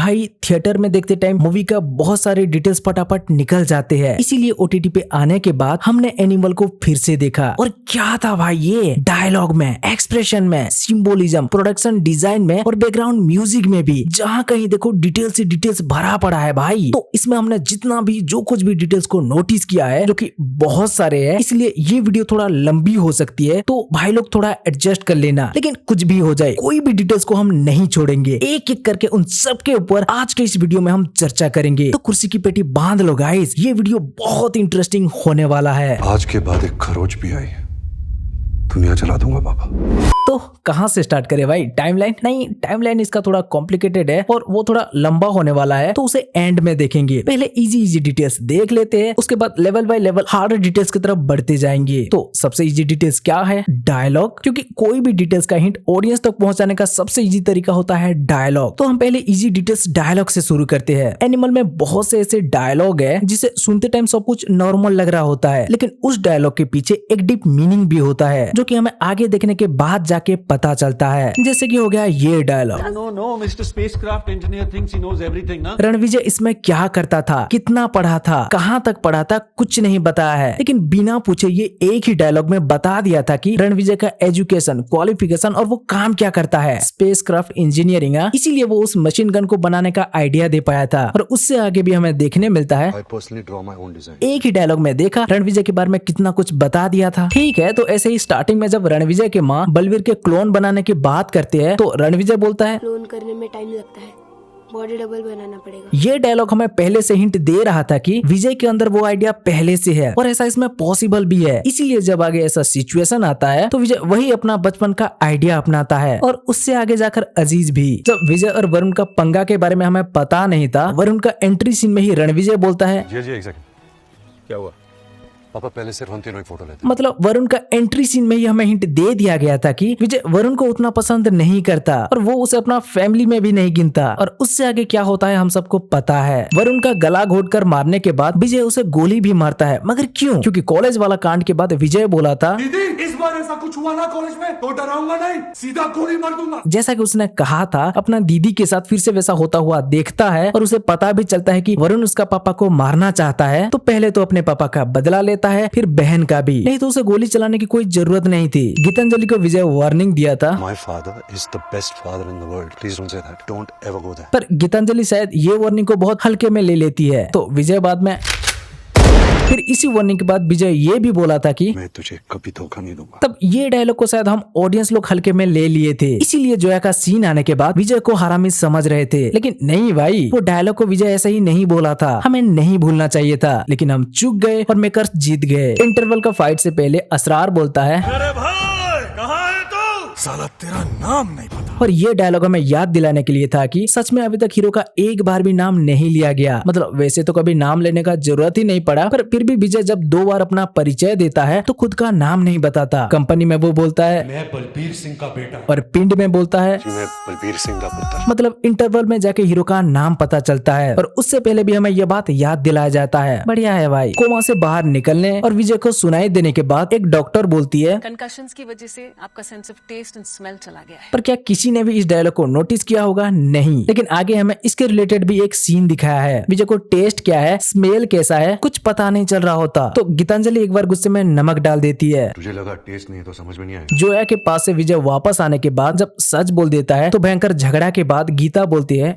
भाई थिएटर में देखते टाइम मूवी का बहुत सारे डिटेल्स फटाफट निकल जाते हैं, इसीलिए ओटीटी पे आने के बाद हमने एनिमल को फिर से देखा। और क्या था भाई ये, डायलॉग में, एक्सप्रेशन में, सिंबोलिज्म, प्रोडक्शन डिजाइन में और बैकग्राउंड म्यूजिक में भी जहाँ कहीं देखो डिटेल्स से डिटेल्स भरा पड़ा है भाई। तो इसमें हमने जितना भी जो कुछ भी डिटेल्स को नोटिस किया है, जो कि बहुत सारे है, इसलिए ये वीडियो थोड़ा लंबी हो सकती है, तो भाई लोग थोड़ा एडजस्ट कर लेना। लेकिन कुछ भी हो जाए, कोई भी डिटेल्स को हम नहीं छोड़ेंगे, एक एक करके उन सब के ऊपर आज के इस वीडियो में हम चर्चा करेंगे। तो कुर्सी की पेटी बांध लो गाइस, ये वीडियो बहुत इंटरेस्टिंग होने वाला है। आज के बाद एक खरोच भी आई, दुनिया चला दूंगा पापा। तो कहां से स्टार्ट करें भाई, टाइमलाइन? नहीं, टाइमलाइन इसका थोड़ा कॉम्प्लिकेटेड है और वो थोड़ा लंबा होने वाला है, तो उसे एंड में देखेंगे। पहले इजी डिटेल्स देख लेते हैं, उसके बाद level by level hard details की तरफ बढ़ते जाएंगे। तो सबसे इजी डिटेल्स क्या है? डायलॉग। क्योंकि कोई भी डिटेल्स का हिंट ऑडियंस तक पहुंचाने का सबसे इजी तरीका होता है डायलॉग। तो हम पहले इजी डिटेल्स डायलॉग से शुरू करते हैं। एनिमल में बहुत से ऐसे डायलॉग है जिसे सुनते टाइम सब कुछ नॉर्मल लग रहा होता है, लेकिन उस डायलॉग के पीछे एक डीप मीनिंग भी होता है, जो कि हमें आगे देखने के बाद जाके पता चलता है। जैसे कि हो गया ये dialogue, no mister spacecraft engineer thinks he knows everything ना। रणविजय इसमें क्या करता था, कितना पढ़ा था, कहां तक पढ़ा था, कुछ नहीं बताया है, लेकिन बिना पूछे ये एक ही डायलॉग में बता दिया था कि रणविजय का एजुकेशन, क्वालिफिकेशन और वो काम क्या करता है, स्पेसक्राफ्ट इंजीनियरिंग। इसीलिए वो उस मशीन गन को बनाने का आइडिया दे पाया था। और उससे आगे भी हमें देखने मिलता है, एक ही डायलॉग में देखा रणविजय के बारे में कितना कुछ बता दिया था। ठीक है, तो ऐसे ही स्टार्टिंग में जब रणविजय के माँ बलवीर के क्लोन बनाने की बात करते हैं, तो रणविजय बोलता है क्लोन करने में टाइम लगता है, बॉडी डबल बनाना पड़ेगा। ये डायलॉग हमें पहले से हिंट दे रहा था कि विजय के अंदर वो आइडिया पहले से है और ऐसा इसमें पॉसिबल भी है। इसीलिए जब आगे ऐसा सिचुएशन आता है तो विजय वही अपना बचपन का आइडिया अपनाता है। और उससे आगे जाकर अजीज भी। जब विजय और वरुण का पंगा के बारे में हमें पता नहीं था, वरुण का एंट्री सीन में ही रणविजय बोलता है, जी एक सेकंड, क्या हुआ पापा? पहले सिर्फ हम तीनों ही फोटो लेते। मतलब वरुण का एंट्री सीन में ही हमें हिंट दे दिया गया था कि विजय वरुण को उतना पसंद नहीं करता और वो उसे अपना फैमिली में भी नहीं गिनता। और उससे आगे क्या होता है हम सबको पता है। वरुण का गला घोटकर मारने के बाद विजय उसे गोली भी मारता है, मगर क्यों? क्योंकि कॉलेज वाला कांड के बाद विजय बोला था, दीदी इस बार ऐसा कुछ हुआ ना कॉलेज में तो डराऊंगा नहीं, सीधा गोली मार दूंगा। जैसा कि उसने कहा था, अपना दीदी के साथ फिर से वैसा होता हुआ देखता है और उसे पता भी चलता है कि वरुण उसका पापा को मारना चाहता है। तो पहले तो अपने पापा का बदला लेता है, फिर बहन का भी, नहीं तो उसे गोली चलाने की कोई जरूरत नहीं थी। गीतांजलि को विजय वार्निंग दिया था, My father is the best father in the world. Please don't say that. Don't ever go there. पर गीतांजलि शायद ये वार्निंग को बहुत हल्के में ले लेती है। तो विजय बाद में फिर इसी वार्निंग के बाद विजय ये भी बोला था कि मैं तुझे कभी धोखा नहीं दूंगा। तब ये डायलॉग को शायद हम ऑडियंस लोग हल्के में ले लिए थे, इसीलिए जोया का सीन आने के बाद विजय को हरामी समझ रहे थे। लेकिन नहीं भाई, वो डायलॉग को विजय ऐसे ही नहीं बोला था, हमें नहीं भूलना चाहिए था। लेकिन हम चूक गए और मेकर्स जीत गए। इंटरवल का फाइट से पहले असरार बोलता है, अरे भाई कहाँ है तू? साला तेरा नाम नहीं पता। और ये डायलॉग हमें याद दिलाने के लिए था कि सच में अभी तक हीरो का एक बार भी नाम नहीं लिया गया। मतलब वैसे तो कभी नाम लेने का जरूरत ही नहीं पड़ा, पर फिर भी विजय जब 2 बार अपना परिचय देता है तो खुद का नाम नहीं बताता। कंपनी में वो बोलता है, मैं बलबीर सिंह का बेटा। और पिंड में बोलता है, मैं बलबीर सिंह का पुत्र। मतलब इंटरवल में जाके हीरो का नाम पता चलता है। और उससे पहले भी हमें यह बात याद दिलाया जाता है। बढ़िया है भाई। कोमा से बाहर निकलने और विजय को सुनाई देने के बाद एक डॉक्टर बोलती है, कंकशंस की वजह से आपका sense of taste and smell चला गया है। पर क्या किसी ने भी इस डायलॉग को नोटिस किया होगा? नहीं। लेकिन आगे हमें इसके रिलेटेड भी एक सीन दिखाया है। विजय को टेस्ट क्या है, स्मेल कैसा है, कुछ पता नहीं चल रहा होता। तो गीतांजलि एक बार गुस्से में नमक डाल देती है। तुझे लगा टेस्ट नहीं तो समझ में नहीं आया। जोया के पास से विजय वापस आने के बाद जब सच बोल देता है तो भयंकर झगड़ा के बाद गीता बोलती है,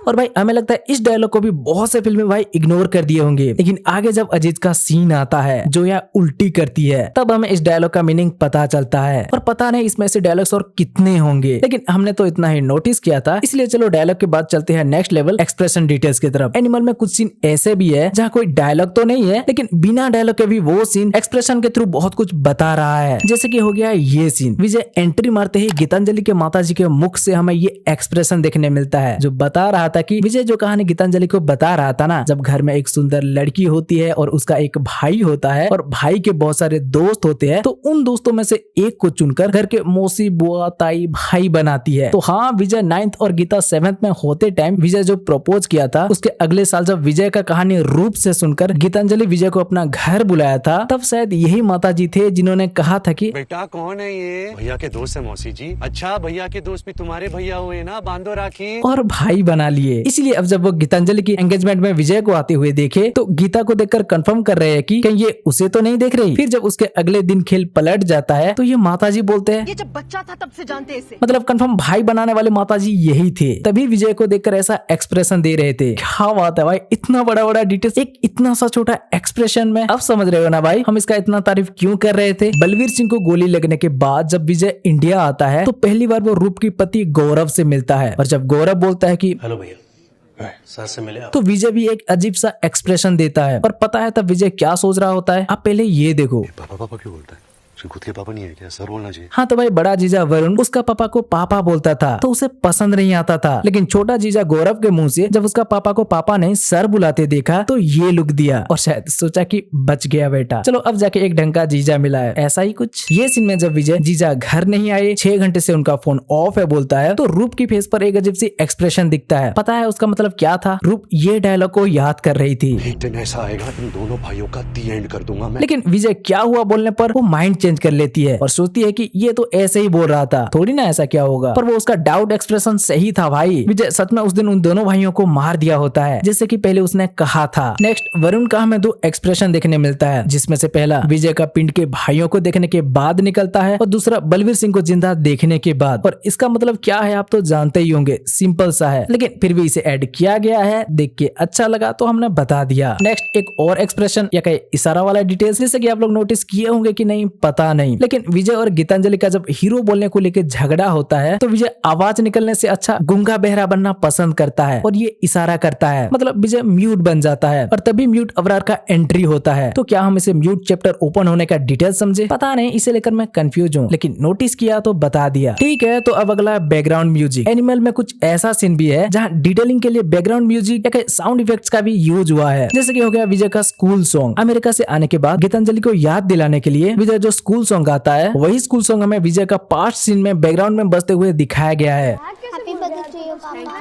और भाई हमें लगता है इस डायलॉग को भी बहुत से फिल्में भाई इग्नोर कर दिए होंगे। लेकिन आगे जब अजीत का सीन आता है, जोया उल्टी करती है, तब हमें इस डायलॉग का मीनिंग पता चलता है। और पता नहीं इसमें से डायलॉग्स और कितने होंगे, लेकिन हमने तो इतना ही नोटिस किया था। इसलिए चलो डायलॉग के बाद चलते हैं नेक्स्ट लेवल एक्सप्रेशन डिटेल्स की तरफ। एनिमल में कुछ सीन ऐसे भी है जहाँ कोई डायलॉग तो नहीं है, लेकिन बिना डायलॉग के भी वो सीन एक्सप्रेशन के थ्रू बहुत कुछ बता रहा है। जैसे कि हो गया ये सीन, विजय एंट्री मारते ही गीतांजलि के माताजी के मुख से हमें ये एक्सप्रेशन देखने मिलता है, जो बता रहा था कि विजय जो कहानी गीतांजलि को बता रहा था ना, जब घर में एक सुंदर लड़की होती है और उसका एक भाई होता है और भाई के बहुत सारे दोस्त होते हैं, तो उन दोस्तों दोस्तों में से एक को चुनकर घर के मौसी, बुआ, ताई, भाई बनाती है। तो हाँ, विजय 9th और गीता 7th में होते टाइम विजय जो प्रपोज किया था, उसके अगले साल जब विजय का कहानी रूप से सुनकर गीतांजलि विजय को अपना घर बुलाया था, तब शायद यही माता जी थे जिन्होंने कहा था कि बेटा कौन है ये? भैया के दोस्त है मौसी जी। अच्छा, भैया के दोस्त भी तुम्हारे भैया हुए ना, बांधो राखी। और भाई बना लिए। इसलिए अब जब वो गीतांजलि की एंगेजमेंट में विजय को आते हुए देखे तो गीता को देखकर कंफर्म कर रहे हैं कि कहीं ये उसे तो नहीं देख रही। फिर जब उसके अगले दिन खेल पलट जाता है तो ये माताजी बोलते हैं, ये जब बच्चा था तब से जानते इसे। मतलब कंफर्म भाई बनाने वाले माताजी यही थे। तभी विजय को देखकर ऐसा एक्सप्रेशन दे रहे थे। क्या बात है भाई, इतना बड़ा बड़ा डिटेल्स एक इतना सा छोटा एक्सप्रेशन में। अब समझ रहे हो ना भाई हम इसका इतना तारीफ क्यों कर रहे थे। बलवीर सिंह को गोली लगने के बाद जब विजय इंडिया आता है तो पहली बार वो रूप की पति गौरव से मिलता है, और जब गौरव बोलता है कि हेलो भैया, सर से मिले आप? तो विजय भी एक अजीब सा एक्सप्रेशन देता है। और पता है तब विजय क्या सोच रहा होता है, आप पहले ये देखो। पापा पापा क्यों बोलता है? खुद के पापा नहीं है क्या? सर बोलना चाहिए। हाँ तो भाई बड़ा जीजा वरुण उसका पापा को पापा बोलता था तो उसे पसंद नहीं आता था, लेकिन छोटा जीजा गौरव के मुंह से जब उसका पापा को पापा नहीं सर बुलाते देखा तो ये लुक दिया और शायद सोचा कि बच गया बेटा, चलो अब जाके एक ढंग का जीजा मिला है, ऐसा ही कुछ। ये सीन में जब विजय जीजा घर नहीं आए, 6 घंटे से उनका फोन ऑफ है बोलता है तो रूप की फेस पर एक अजीब सी एक्सप्रेशन दिखता है। पता है उसका मतलब क्या था? रूप ये डायलॉग को याद कर रही थी, एक दिन ऐसा आएगा इन दोनों भाइयों का दी एंड कर दूंगा मैं। लेकिन विजय क्या हुआ बोलने पर वो माइंड चेंज कर लेती है और सोचती है कि ये तो ऐसे ही बोल रहा था, थोड़ी ना ऐसा क्या होगा। पर वो उसका डाउट एक्सप्रेशन सही था भाई। विजय सच में उस दिन उन दोनों भाइयों को मार दिया होता है जैसे कि पहले उसने कहा था। नेक्स्ट वरुण का हमें 2 एक्सप्रेशन देखने मिलता है, जिसमें से पहला विजय का पिंड के भाइयों को देखने के बाद निकलता है और दूसरा बलवीर सिंह को जिंदा देखने के बाद। और इसका मतलब क्या है आप तो जानते ही होंगे, सिंपल सा है, लेकिन फिर भी इसे ऐड किया गया है। देख के अच्छा लगा तो हमने बता दिया। नेक्स्ट एक और एक्सप्रेशन या कहीं इशारा वाला डिटेल्स, जैसे कि आप लोग नोटिस किए होंगे कि नहीं पता नहीं, लेकिन विजय और गीतांजलि का जब हीरो बोलने को लेकर झगड़ा होता है तो विजय आवाज निकलने से अच्छा गूंगा बहरा बनना पसंद करता है और ये इशारा करता है, मतलब विजय म्यूट बन जाता है और तभी म्यूट अवरार का एंट्री होता है। तो क्या हम इसे म्यूट चैप्टर ओपन होने का डिटेल समझे? पता नहीं, इसे लेकर मैं कंफ्यूज हूँ, लेकिन नोटिस किया तो बता दिया। ठीक है, तो अब अगला बैकग्राउंड म्यूजिक। एनिमल में कुछ ऐसा सीन भी है जहाँ डिटेलिंग के लिए बैकग्राउंड म्यूजिक या साउंड इफेक्ट्स का भी यूज हुआ है, जैसे कि हो गया विजय का स्कूल सॉन्ग। अमेरिका से आने के बाद गीतांजलि को याद दिलाने के लिए विजय जो स्कूल सॉन्ग गाता है, वही स्कूल सॉन्ग हमें विजय का पास्ट सीन में बैकग्राउंड में बजते हुए दिखाया गया है। हैप्पी बर्थडे टू यू पापा।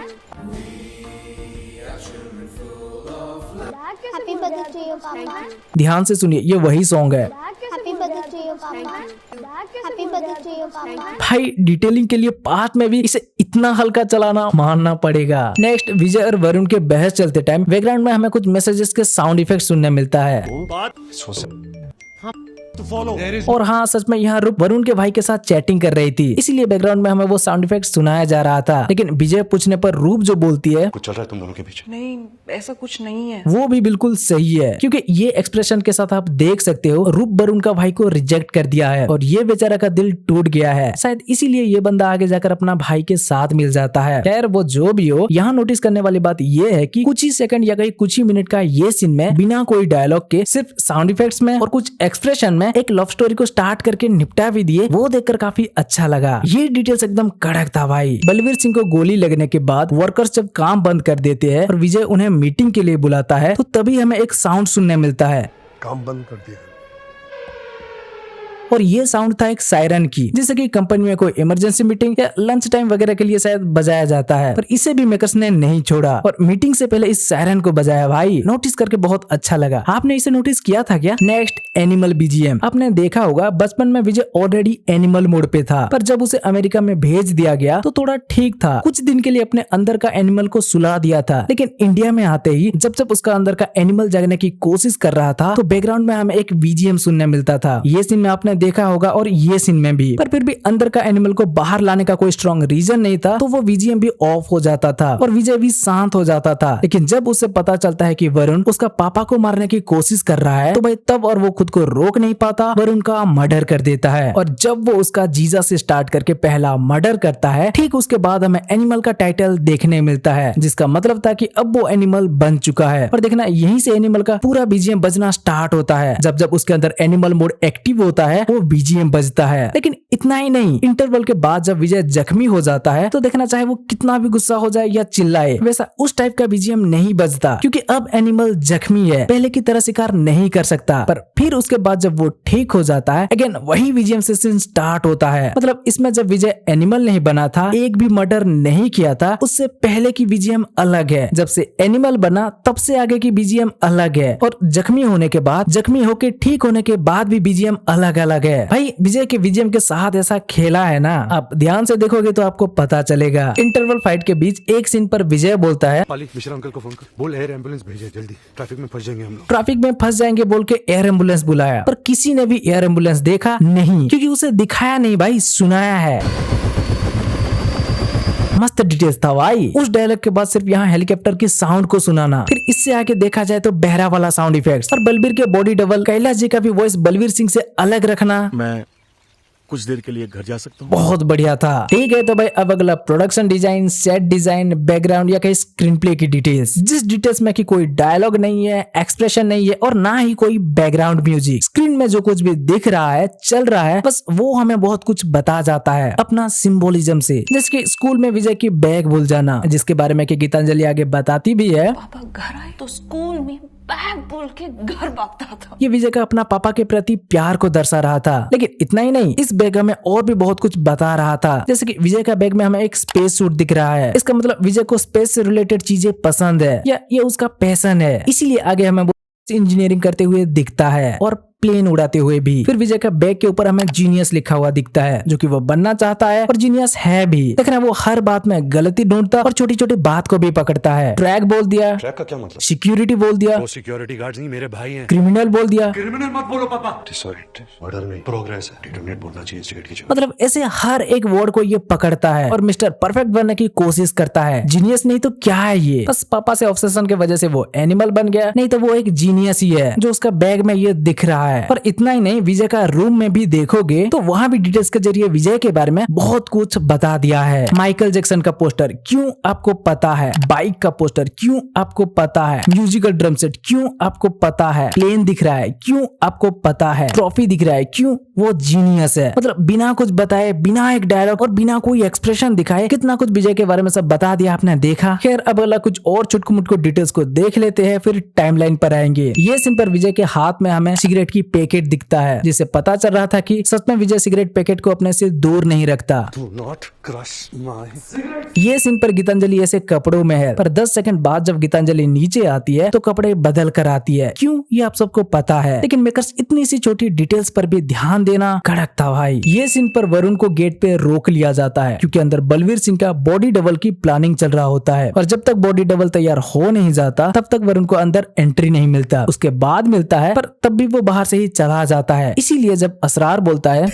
हैप्पी बर्थडे टू यू पापा। ध्यान से सुनिए, ये वही सॉन्ग है। हैप्पी बर्थडे टू यू पापा। हैप्पी बर्थडे टू यू पापा। भाई डिटेलिंग के लिए पार्ट में भी इसे इतना हल्का चलाना मानना पड़ेगा। नेक्स्ट विजय और वरुण के बहस चलते टाइम बैकग्राउंड में हमें कुछ मैसेजेस के साउंड इफेक्ट सुनने मिलता है। और हाँ सच में यहाँ रूप वरुण के भाई के साथ चैटिंग कर रही थी, इसीलिए बैकग्राउंड में हमें वो साउंड इफेक्ट सुनाया जा रहा था। लेकिन विजय पूछने पर रूप जो बोलती है कुछ चल रहा है तुम दोनों के पीछे? नहीं, ऐसा कुछ नहीं है। वो भी बिल्कुल सही है, क्योंकि ये एक्सप्रेशन के साथ आप देख सकते हो रूप वरुण का भाई को रिजेक्ट कर दिया है और ये बेचारा का दिल टूट गया है। शायद इसीलिए ये बंदा आगे जाकर अपना भाई के साथ मिल जाता है। खैर वो जो भी हो, यहाँ नोटिस करने वाली बात ये है कि कुछ ही सेकंड या कहीं कुछ ही मिनट का ये सीन में बिना कोई डायलॉग के सिर्फ साउंड इफेक्ट्स में और कुछ एक्सप्रेशन में एक लव स्टोरी को स्टार्ट करके निपटा भी दिए। वो देखकर काफी अच्छा लगा। ये डिटेल्स एकदम कड़क था भाई। बलवीर सिंह को गोली लगने के बाद वर्कर्स जब काम बंद कर देते हैं और विजय उन्हें मीटिंग के लिए बुलाता है तो तभी हमें एक साउंड सुनने मिलता है। काम बंद कर दिया। और ये साउंड था एक सायरन की, जैसे कि कंपनी में कोई इमरजेंसी मीटिंग या लंच टाइम वगैरह के लिए शायद बजाया जाता है। पर इसे भी मेकर्स ने नहीं छोड़ा और मीटिंग से पहले इस सायरन को बजाया। भाई नोटिस करके बहुत अच्छा लगा। आपने इसे नोटिस किया था क्या? Next animal BGM. आपने देखा होगा बचपन में विजय ऑलरेडी एनिमल मोड पे था, पर जब उसे अमेरिका में भेज दिया गया तो थोड़ा ठीक था। कुछ दिन के लिए अपने अंदर का एनिमल को सुला दिया था, लेकिन इंडिया में आते ही जब उसका अंदर का एनिमल जागने की कोशिश कर रहा था तो बैकग्राउंड में हमें एक बीजीएम सुनने मिलता था। ये सीन में आपने देखा होगा और ये सीन में भी। पर फिर भी अंदर का एनिमल को बाहर लाने का कोई स्ट्रॉन्ग रीजन नहीं था, तो वो बीजीएम भी ऑफ हो जाता था और विजय भी शांत हो जाता था। लेकिन जब उसे पता चलता है कि वरुण उसका पापा को मारने की कोशिश कर रहा है तो भाई तब और वो खुद को रोक नहीं पाता, वरुण का मर्डर कर देता है। और जब वो उसका जीजा से स्टार्ट करके पहला मर्डर करता है, ठीक उसके बाद हमें एनिमल का टाइटल देखने मिलता है, जिसका मतलब था कि अब वो एनिमल बन चुका है। और देखना यहीं से एनिमल का पूरा बीजीएम बजना स्टार्ट होता है। जब उसके अंदर एनिमल मोड एक्टिव होता है वो बीजीएम बजता है। लेकिन इतना ही नहीं, इंटरवल के बाद जब विजय जख्मी हो जाता है तो देखना चाहे वो कितना भी गुस्सा हो जाए या चिल्लाए, वैसा उस टाइप का बीजीएम नहीं बजता, क्योंकि अब एनिमल जख्मी है, पहले की तरह शिकार नहीं कर सकता। पर फिर उसके बाद जब वो ठीक हो जाता है, अगेन वही बीजीएम से सीन स्टार्ट होता है। मतलब इसमें जब विजय एनिमल नहीं बना था, एक भी मर्डर नहीं किया था, उससे पहले की बीजीएम अलग है। जब से एनिमल बना तब से आगे की बीजीएम अलग है, और जख्मी होने के बाद, जख्मी होके ठीक होने के बाद भी बीजीएम अलग अलग है। भाई विजय के बीजीएम के साथ ऐसा खेला है ना, आप ध्यान से देखोगे तो आपको पता चलेगा। इंटरवल फाइट के बीच एक सीन पर विजय बोलता है, पाली मिश्रा अंकल को फोन कर, बोल एयर एम्बुलेंस भेजे जल्दी, ट्रैफिक में फंस जाएंगे हम लोग। ट्रैफिक में फंस जाएंगे बोल के एयर एम्बुलेंस बुलाया, पर किसी ने भी एयर एम्बुलेंस देखा नहीं, क्योंकि उसे दिखाया नहीं भाई, सुनाया है। मस्त डिटेल्स था भाई। उस डायलॉग के बाद सिर्फ यहाँ हेलीकॉप्टर की साउंड को सुनाना, फिर इससे आगे देखा जाए तो बहरा वाला साउंड इफेक्ट्स, और बलबीर के बॉडी डबल, कैलाश जी का भी वॉइस बलबीर सिंह से अलग रखना। मैं कुछ देर के लिए घर जा सकता हूँ? बहुत बढ़िया था। ठीक है, तो भाई अब अगला production design, set design, background या कहीं स्क्रीन प्ले की डिटेल्स, जिस डिटेल्स में कि कोई डायलॉग नहीं है, एक्सप्रेशन नहीं है, और ना ही कोई बैकग्राउंड म्यूजिक। स्क्रीन में जो कुछ भी दिख रहा है, चल रहा है, बस वो हमें बहुत कुछ बता जाता है अपना सिंबोलिज्म से। जैसे कि स्कूल में विजय की बैग भूल जाना, जिसके बारे में कि गीतांजलि आगे बताती भी है, पापा घर आए तो स्कूल में बैग बोल के घर भागता था। ये विजय का अपना पापा के प्रति प्यार को दर्शा रहा था। लेकिन इतना ही नहीं, इस बैग हमें और भी बहुत कुछ बता रहा था। जैसे कि विजय का बैग में हमें एक स्पेस सूट दिख रहा है, इसका मतलब विजय को स्पेस से रिलेटेड चीजें पसंद है, या ये उसका पैशन है, इसीलिए आगे हमें इंजीनियरिंग करते हुए दिखता है, और प्लेन उड़ाते हुए भी। फिर विजय का बैग के ऊपर हमें जीनियस लिखा हुआ दिखता है, जो कि वो बनना चाहता है और जीनियस है भी। देखना वो हर बात में गलती ढूंढता और छोटी छोटी बात को भी पकड़ता है। ट्रैक बोल दिया, ट्रैक का क्या मतलब? सिक्योरिटी बोल दिया, वो सिक्योरिटी गार्ड्स नहीं, मेरे भाई हैं। क्रिमिनल बोल दिया, क्रिमिनल मत बोलो पापा। मर्डर नहीं, प्रोग्रेस है, डिटोनेट बोलना चाहिए सिगरेट की जगह। मतलब ऐसे हर एक वर्ड को ये पकड़ता है और मिस्टर परफेक्ट बनने की कोशिश करता है। जीनियस नहीं तो क्या है ये, बस पापा से ऑब्सेशन की वजह से वो एनिमल बन गया, नहीं तो वो एक जीनियस ही है जो उसका बैग में ये दिख रहा है। पर इतना ही नहीं, विजय का रूम में भी देखोगे तो वहाँ भी डिटेल्स के जरिए विजय के बारे में बहुत कुछ बता दिया है। माइकल जैक्सन का पोस्टर क्यों आपको पता है, बाइक का पोस्टर क्यों आपको पता है, म्यूजिकल ड्रम सेट क्यों आपको पता है, प्लेन दिख रहा है क्यों आपको पता है, ट्रॉफी दिख रहा है क्यों, वो जीनियस है। मतलब बिना कुछ बताए, बिना एक डायलॉग और बिना कोई एक्सप्रेशन दिखाए कितना कुछ विजय के बारे में सब बता दिया आपने देखा। खैर अब अगला कुछ और चुटकु मुटकु डिटेल्स को देख लेते हैं, फिर टाइमलाइन पर आएंगे। ये सीन पर विजय के हाथ में हमें सिगरेट की पैकेट दिखता है, जिससे पता चल रहा था कि सच में विजय सिगरेट पैकेट को अपने से दूर नहीं रखता। Do not crush my... ये सीन पर गीतांजलि ऐसे कपड़ों में है, पर 10 सेकंड बाद जब गीतांजलि नीचे आती है तो कपड़े बदल कर आती है। क्यों, ये आप सबको पता है, लेकिन मेकर्स इतनी सी छोटी डिटेल्स पर भी ध्यान देना कड़क था भाई। ये सीन पर वरुण को गेट पे रोक लिया जाता है, क्योंकि अंदर बलवीर सिंह का बॉडी डबल की प्लानिंग चल रहा होता है, और जब तक बॉडी डबल तैयार हो नहीं जाता तब तक वरुण को अंदर एंट्री नहीं मिलता। उसके बाद मिलता है, पर तब भी वो बाहर से ही चला जाता है। इसीलिए जब असरार बोलता है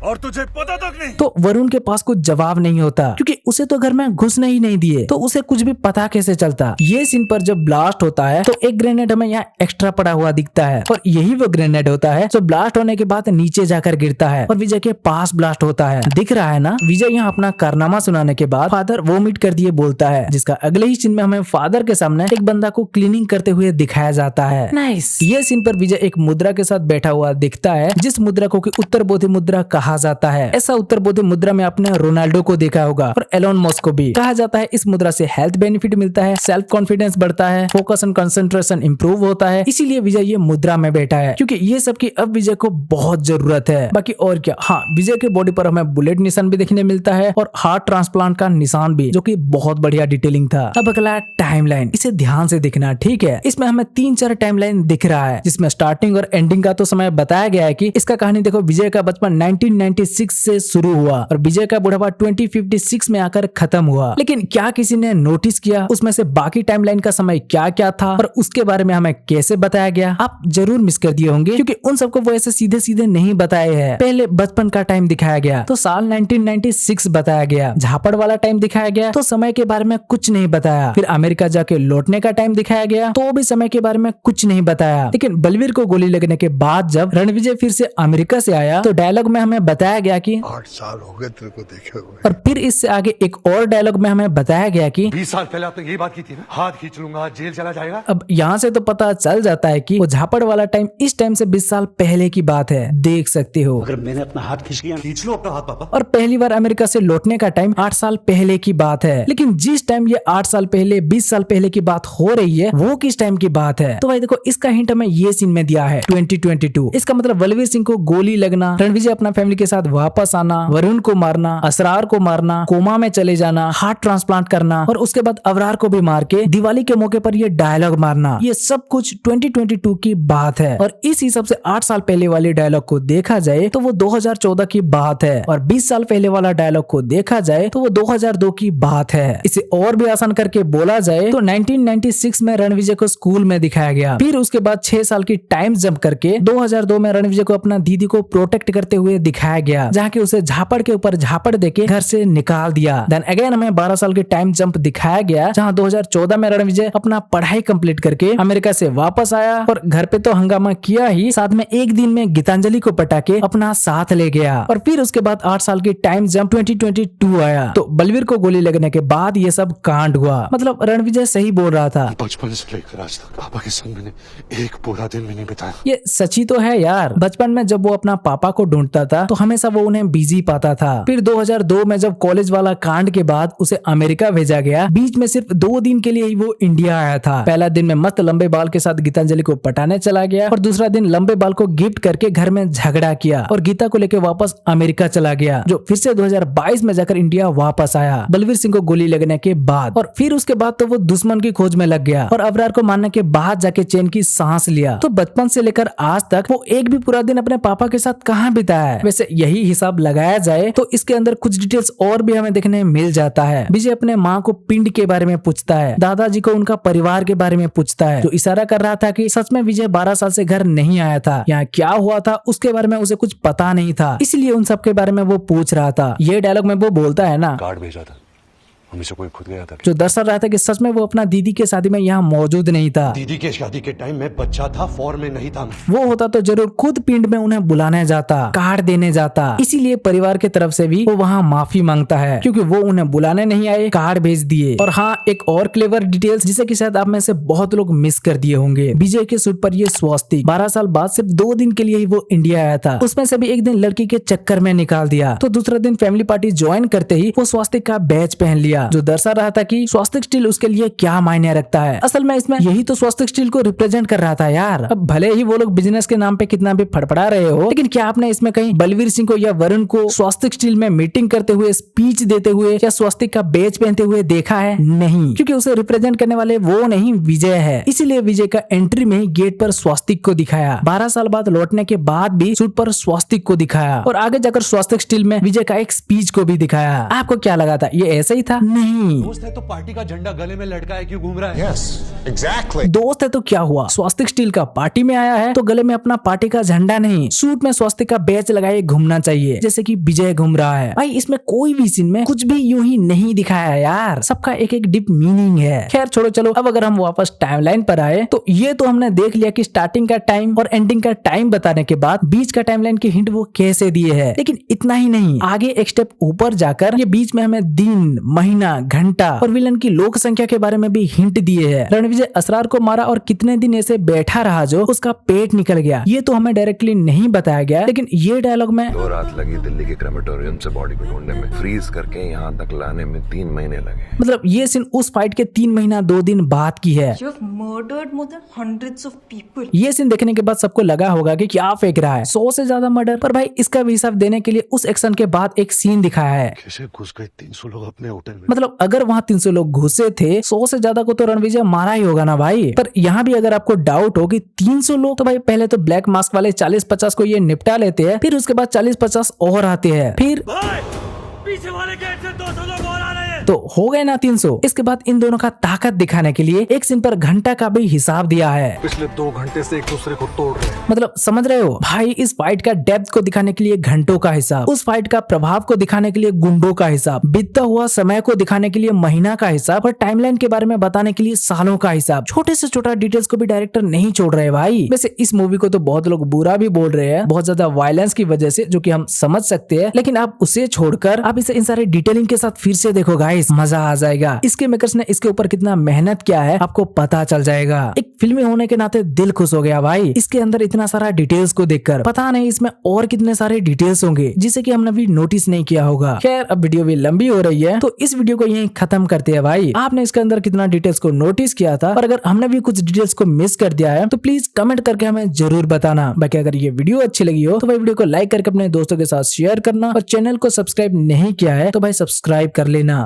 और तुझे पता तक नहीं, तो वरुण के पास कुछ जवाब नहीं होता, क्योंकि उसे तो घर में घुसने ही नहीं दिए, तो उसे कुछ भी पता कैसे चलता। ये सीन पर जब ब्लास्ट होता है तो एक ग्रेनेड हमें यहाँ एक्स्ट्रा पड़ा हुआ दिखता है, और यही वो ग्रेनेड होता है जो ब्लास्ट होने के बाद नीचे जाकर गिरता है और विजय के पास ब्लास्ट होता है। दिख रहा है ना, विजय यहाँ अपना कारनामा सुनाने के बाद फादर वोमिट कर दिए बोलता है, जिसका अगले ही सीन में हमें फादर के सामने एक बंदा को क्लीनिंग करते हुए दिखाया जाता है। नाइस। ये सीन पर विजय एक मुद्रा के साथ बैठा हुआ दिखता है, जिस मुद्रा को कि उत्तर बोधि मुद्रा कहा जाता है। ऐसा उत्तर बोधि मुद्रा में आपने रोनाल्डो को देखा होगा और एलोन मस्क को भी। कहा जाता है इस मुद्रा से हेल्थ बेनिफिट मिलता है, सेल्फ कॉन्फिडेंस बढ़ता है, फोकस एंड कंसंट्रेशन इंप्रूव होता है। इसीलिए विजय ये मुद्रा में बैठा है, क्योंकि ये सब की अब विजय को बहुत जरूरत है। बाकी और क्या, हाँ विजय के बॉडी पर हमें बुलेट निशान भी देखने मिलता है और हार्ट ट्रांसप्लांट का निशान भी, जो कि बहुत बढ़िया डिटेलिंग था। अब अगला टाइमलाइन, इसे ध्यान से देखना, ठीक है। इसमें हमें 3-4 टाइमलाइन दिख रहा है, जिसमें स्टार्टिंग और एंडिंग का तो समय बताया गया है कि इसका कहानी देखो, विजय का बचपन 1996 से शुरू हुआ और विजय का बुढ़ापा 2056 में आकर खत्म हुआ। लेकिन क्या किसी ने नोटिस किया उसमें से बाकी टाइमलाइन का समय क्या क्या था और उसके बारे में हमें कैसे बताया गया? आप जरूर मिस कर दिए होंगे, क्योंकि उन सबको वो ऐसे सीधे सीधे नहीं बताए हैं। पहले बचपन का टाइम दिखाया गया तो साल 1996 बताया गया, झापड़ वाला टाइम दिखाया गया तो समय के बारे में कुछ नहीं बताया। फिर अमेरिका जाके लौटने का टाइम दिखाया गया तो भी समय के बारे में कुछ नहीं बताया। लेकिन बलवीर को गोली लगने के बाद जब रणविजय फिर से अमेरिका से आया तो डायलॉग में हमें बताया गया कि 8 साल हो गए तेरे को देखे हुए। और फिर इससे आगे एक और डायलॉग में हमें बताया गया कि 20 साल पहले आपने यही बात की थी ना, हाथ खींच लूंगा जेल चला जाएगा। अब यहाँ से तो पता चल जाता है कि वो झापड़ वाला टाइम इस टाइम से 20 साल पहले की बात है, देख सकते हो। अगर मैंने अपना हाथ खींच लिया, खींच लो अपना हाथ पापा। और पहली बार अमेरिका से लौटने का टाइम 8 साल पहले की बात है, लेकिन जिस टाइम ये 8 साल पहले 20 साल पहले की बात हो रही है वो किस टाइम की बात है? तो भाई देखो, इसका हिंट हमें ये सीन में दिया है 2022। इसका मतलब बलवीर सिंह को गोली लगना, रणविजय अपना फैमिली के साथ वापस आना, वरुण को मारना, असरार को मारना, कोमा में चले जाना, हार्ट ट्रांसप्लांट करना और उसके बाद अबरार को भी मार के दिवाली के मौके पर ये डायलॉग मारना, ये सब कुछ 2022 की बात है। और इस हिसाब से 8 साल पहले वाली डायलॉग को देखा जाए तो वो 2014 की बात है, और 20 साल पहले वाला डायलॉग को देखा जाए तो वो 2002 की बात है। इसे और भी आसान करके बोला जाए तो 1996 में रणविजय को स्कूल में दिखाया गया। फिर उसके बाद 6 साल की टाइम जंप करके 2002 में रणविजय को अपना दीदी को प्रोटेक्ट करते हुए दिखाया गया, जहाँ की उसे झापड़ के ऊपर झापड़ देके घर से निकाल दिया। देन अगेन हमें 12 साल की टाइम जंप दिखाया गया, जहाँ 2014 में रणविजय अपना पढ़ाई कंप्लीट करके अमेरिका से वापस आया और घर पे तो हंगामा किया ही, साथ में एक दिन में गीतांजलि को पटा के अपना साथ ले गया। और फिर उसके बाद 8 साल की टाइम जंप 2022 आया, तो बलवीर को गोली लगने के बाद ये सब कांड हुआ। मतलब रणविजय सही बोल रहा था, बचपन से लेकर आज तक पापा के संग मैंने एक पूरा दिन भी नहीं बिताया। ये सच्ची तो है यार। बचपन में जब वो अपना पापा को ढूंढता था तो हमेशा वो उन्हें बिजी पाता था। फिर 2002 में जब कॉलेज वाला कांड के बाद उसे अमेरिका भेजा गया, बीच में सिर्फ 2 दिन के लिए ही वो इंडिया आया था। पहला दिन में मस्त लंबे बाल के साथ गीतांजलि को पटाने चला गया और दूसरा दिन लंबे बाल को गिफ्ट करके घर में झगड़ा किया और गीता को लेकर वापस अमेरिका चला गया, जो फिर से 2022 में जाकर इंडिया वापस आया बलवीर सिंह को गोली लगने के बाद। और फिर उसके बाद तो वो दुश्मन की खोज में लग गया और अबरार को मारने के बाद जाके चैन की सांस लिया। तो बचपन से लेकर आज तक वो एक भी पूरा दिन अपने पापा के साथ कहाँ बिताया है? वैसे यही हिसाब लगाया जाए तो इसके अंदर कुछ डिटेल्स और भी हमें देखने मिल जाता है। विजय अपने माँ को पिंड के बारे में पूछता है, दादाजी को उनका परिवार के बारे में पूछता है, जो इशारा कर रहा था कि सच में विजय 12 साल से घर नहीं आया था। यहाँ क्या हुआ था उसके बारे में उसे कुछ पता नहीं था, इसलिए उन सब के बारे में वो पूछ रहा था। ये डायलॉग में वो बोलता है ना, कार्ड भेजा था, हमेशा कोई खुद गया था, जो दर्शा रहा था कि सच में वो अपना दीदी के शादी में यहाँ मौजूद नहीं था। दीदी के शादी के टाइम में बच्चा था, फॉर्म में नहीं था मैं। वो होता तो जरूर खुद पिंड में उन्हें बुलाने जाता, कार्ड देने जाता। इसीलिए परिवार की तरफ से भी वो वहाँ माफी मांगता है, क्योंकि वो उन्हें बुलाने नहीं आए, कार्ड भेज दिए। और हाँ, एक और क्लेवर डिटेल्स जिसे कि शायद आप में से बहुत लोग मिस कर दिए होंगे, विजय के सूट पर ये स्वास्तिक 12 साल बाद सिर्फ 2 दिन के लिए ही वो इंडिया आया था, उसमें से भी एक दिन लड़की के चक्कर में निकाल दिया, तो दूसरा दिन फैमिली पार्टी ज्वाइन करते ही वो स्वास्तिक का बैच पहन लिया, जो दर्शा रहा कि स्वास्तिक स्टील उसके लिए क्या मायने रखता है। असल में इसमें यही तो स्वास्तिक स्टील को रिप्रेजेंट कर रहा था यार। अब भले ही वो लोग बिजनेस के नाम पे कितना भी फड़फड़ा रहे हो, लेकिन क्या आपने इसमें कहीं बलवीर सिंह को या वरुण को स्वास्तिक स्टील में मीटिंग करते हुए, स्पीच देते हुए या स्वास्तिक का बैच पहनते हुए देखा है? नहीं, क्योंकि उसे रिप्रेजेंट करने वाले वो नहीं, विजय है। इसीलिए विजय का एंट्री में ही गेट पर स्वास्तिक को दिखाया, 12 साल बाद लौटने के बाद भी सूट पर स्वास्तिक को दिखाया, और आगे जाकर स्वास्तिक स्टील में विजय का एक स्पीच को भी दिखाया। आपको क्या लगा था ये ऐसा ही था? नहीं। तो पार्टी का झंडा गले में लटकाए क्यों घूम रहा है? दोस्त है तो क्या हुआ, स्वास्तिक स्टील का पार्टी में आया है तो गले में अपना पार्टी का झंडा नहीं, सूट में स्वास्तिक का बैच लगाए घूमना चाहिए, जैसे कि विजय घूम रहा है। भाई इसमें कोई भी सीन में कुछ भी यूं ही नहीं दिखाया यार, सबका एक एक डीप मीनिंग है। खैर छोड़ो, चलो अब अगर हम वापस टाइमलाइन पर आए तो ये तो हमने देख लिया कि स्टार्टिंग का टाइम और एंडिंग का टाइम बताने के बाद बीच का टाइमलाइन की हिंट वो कैसे दिए है। लेकिन इतना ही नहीं, आगे एक स्टेप ऊपर जाकर ये बीच में हमें दिन, महीना, घंटा और विलन की लोक संख्या के बारे में भी हिंट दिए है। रणविजय असरार को मारा और कितने दिन ऐसे बैठा रहा जो उसका पेट निकल गया, ये तो हमें डायरेक्टली नहीं बताया गया, लेकिन ये डायलॉग में 2 रात लगी दिल्ली के क्रेमेटोरियम से बॉडी को ढूंढने में, फ्रीज करके यहाँ तक लाने में 3 महीने लगे। मतलब ये सीन उस फाइट के 3 महीना 2 दिन बाद की है। ये सीन देखने के बाद सबको लगा होगा कि क्या फेंक रहा है, 100 से ज्यादा मर्डर, पर भाई इसका भी हिसाब देने के लिए उस एक्शन के बाद एक सीन दिखाया है। कैसे घुस गए 300 लोग अपने होटल में? मतलब अगर वहाँ 300 लोग घुसे थे, 100 से ज्यादा को तो रणविजय मारा ही होगा ना भाई। पर यहाँ भी अगर आपको डाउट हो कि 300 लोग, तो भाई पहले तो ब्लैक मास्क वाले 40-50 को ये निपटा लेते हैं, फिर उसके बाद 40-50 और आते हैं, फिर पीछे वाले गेट से 200 लोग और आ रहे हैं। तो हो गए ना 300। इसके बाद इन दोनों का ताकत दिखाने के लिए एक सीन पर घंटा का भी हिसाब दिया है। पिछले 2 घंटे से एक दूसरे को तोड़ रहे हैं। मतलब समझ रहे हो भाई, इस फाइट का डेप्थ को दिखाने के लिए घंटों का हिसाब, उस फाइट का प्रभाव को दिखाने के लिए गुंडों का हिसाब, बीतता हुआ समय को दिखाने के लिए महीना का हिसाब और टाइमलाइन के बारे में बताने के लिए सालों का हिसाब। छोटे से छोटा डिटेल्स को भी डायरेक्टर नहीं छोड़ रहे भाई। वैसे इस मूवी को तो बहुत लोग बुरा भी बोल रहे हैं, बहुत ज्यादा वायलेंस की वजह से, जो कि हम समझ सकते हैं, लेकिन आप उसे छोड़कर आप इसे इन सारे डिटेलिंग के साथ फिर से देखो गाइस, मजा आ जाएगा। इसके मेकर्स ने इसके ऊपर कितना मेहनत किया है आपको पता चल जाएगा। एक फिल्मी होने के नाते दिल खुश हो गया भाई इसके अंदर इतना सारा डिटेल्स को देखकर। पता नहीं इसमें और कितने सारे डिटेल्स होंगे जिसे कि हमने भी नोटिस नहीं किया होगा। खैर अब वीडियो भी लंबी हो रही है तो इस वीडियो को यहीं खत्म करते हैं भाई। आपने इसके अंदर कितना डिटेल्स को नोटिस किया था, और अगर हमने भी कुछ डिटेल्स को मिस कर दिया है तो प्लीज कमेंट करके हमें जरूर बताना। बाकी अगर ये वीडियो अच्छी लगी हो तो भाई वीडियो को लाइक करके अपने दोस्तों के साथ शेयर करना, और चैनल को सब्सक्राइब नहीं किया है तो भाई सब्सक्राइब कर लेना।